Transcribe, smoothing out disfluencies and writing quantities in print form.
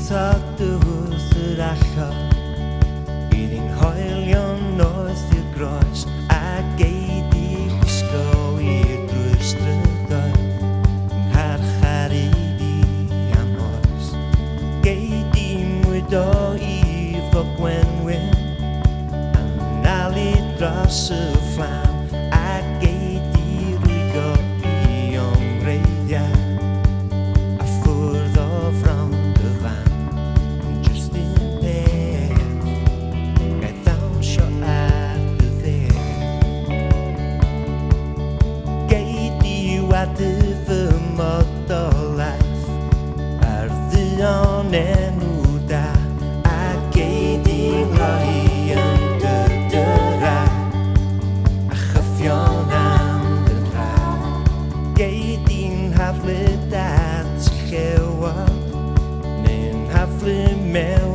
Sagdus yr allo Bydd i'n hoelion oes i'r groes A geid i chwisgo i'r drwy'r strydoedd Yng ngharchar i am oes Geid i mwydo i fo gwenwyn A'n nalu dros y fflam A geid i rwygo i o'n greiddiau dy fy modolaeth ar ddion enw da a geid i'n rhoi yn dy dyra a chyffion am dy dra geid i'n haflu dat chewod neu'n haflu mewn